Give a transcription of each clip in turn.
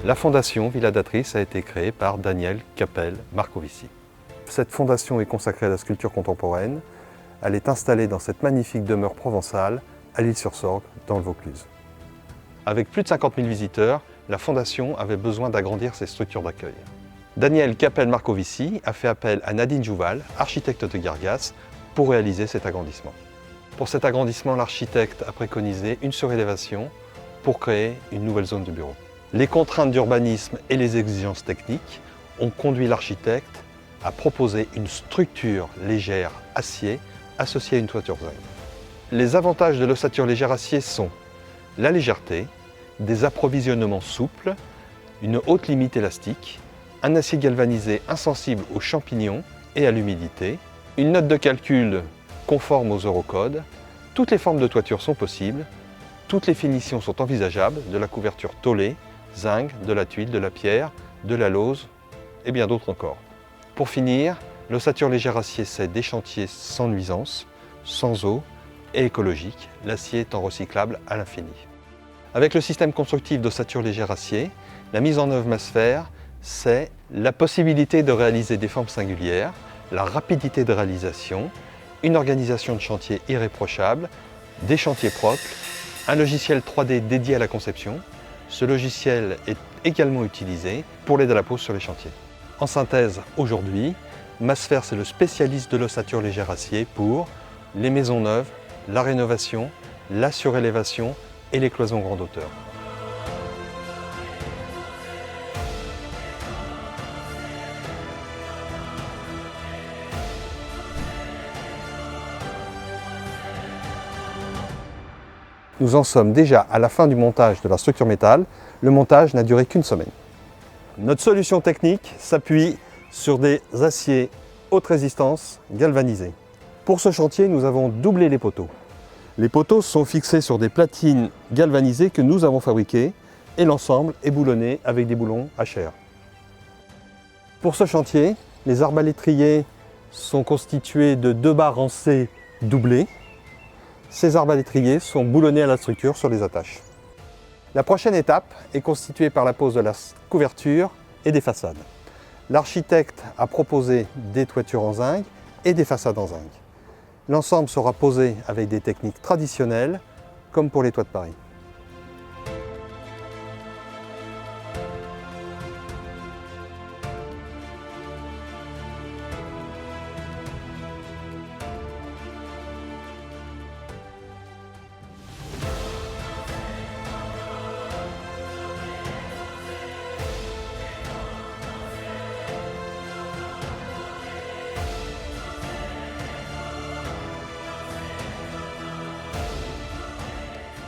La fondation Villa d'Atrice a été créée par Daniel Capel Marcovici. Cette fondation est consacrée à la sculpture contemporaine. Elle est installée dans cette magnifique demeure provençale à l'Isle-sur-Sorgue, dans le Vaucluse. Avec plus de 50 000 visiteurs, la fondation avait besoin d'agrandir ses structures d'accueil. Daniel Capel Marcovici a fait appel à Nadine Jouval, architecte de Gargas, pour réaliser cet agrandissement. Pour cet agrandissement, l'architecte a préconisé une surélévation pour créer une nouvelle zone de bureau. Les contraintes d'urbanisme et les exigences techniques ont conduit l'architecte à proposer une structure légère acier associée à une toiture zinc. Les avantages de l'ossature légère acier sont la légèreté, des approvisionnements souples, une haute limite élastique, un acier galvanisé insensible aux champignons et à l'humidité, une note de calcul conforme aux Eurocodes, toutes les formes de toiture sont possibles, toutes les finitions sont envisageables, de la couverture tôlée, zinc, de la tuile, de la pierre, de la lauze et bien d'autres encore. Pour finir, l'ossature légère acier c'est des chantiers sans nuisance, sans eau et écologique, l'acier étant recyclable à l'infini. Avec le système constructif d'ossature légère acier, la mise en œuvre Masfer, c'est la possibilité de réaliser des formes singulières, la rapidité de réalisation, une organisation de chantier irréprochable, des chantiers propres, un logiciel 3D dédié à la conception. Ce logiciel est également utilisé pour l'aide à la pose sur les chantiers. En synthèse, aujourd'hui, Masfer c'est le spécialiste de l'ossature légère acier pour les maisons neuves, la rénovation, la surélévation et les cloisons grande hauteur. Nous en sommes déjà à la fin du montage de la structure métal. Le montage n'a duré qu'une semaine. Notre solution technique s'appuie sur des aciers haute résistance galvanisés. Pour ce chantier, nous avons doublé les poteaux. Les poteaux sont fixés sur des platines galvanisées que nous avons fabriquées et l'ensemble est boulonné avec des boulons HR. Pour ce chantier, les arbalétriers sont constitués de 2 barres en C doublées. Ces arbalétriers sont boulonnés à la structure sur les attaches. La prochaine étape est constituée par la pose de la couverture et des façades. L'architecte a proposé des toitures en zinc et des façades en zinc. L'ensemble sera posé avec des techniques traditionnelles, comme pour les toits de Paris.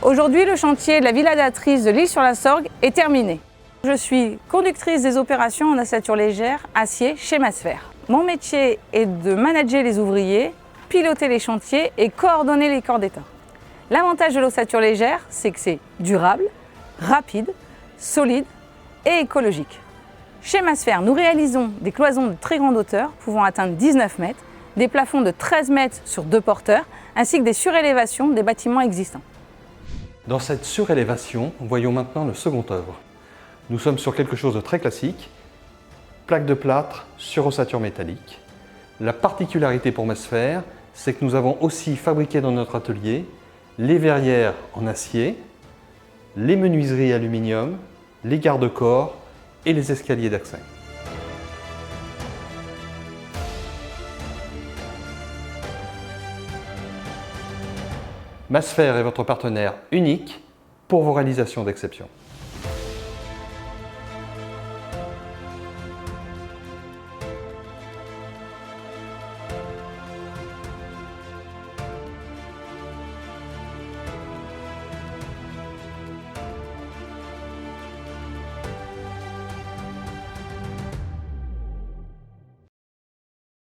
Aujourd'hui, le chantier de la Villa d'Atrice de l'Isle-sur-la-Sorgue est terminé. Je suis conductrice des opérations en ossature légère acier chez Masfer. Mon métier est de manager les ouvriers, piloter les chantiers et coordonner les corps d'État. L'avantage de l'ossature légère, c'est que c'est durable, rapide, solide et écologique. Chez Masfer, nous réalisons des cloisons de très grande hauteur pouvant atteindre 19 mètres, des plafonds de 13 mètres sur 2 porteurs, ainsi que des surélévations des bâtiments existants. Dans cette surélévation, voyons maintenant le second œuvre. Nous sommes sur quelque chose de très classique, plaque de plâtre sur ossature métallique. La particularité pour Masfer, c'est que nous avons aussi fabriqué dans notre atelier les verrières en acier, les menuiseries aluminium, les garde-corps et les escaliers d'accès. Masfer est votre partenaire unique pour vos réalisations d'exception.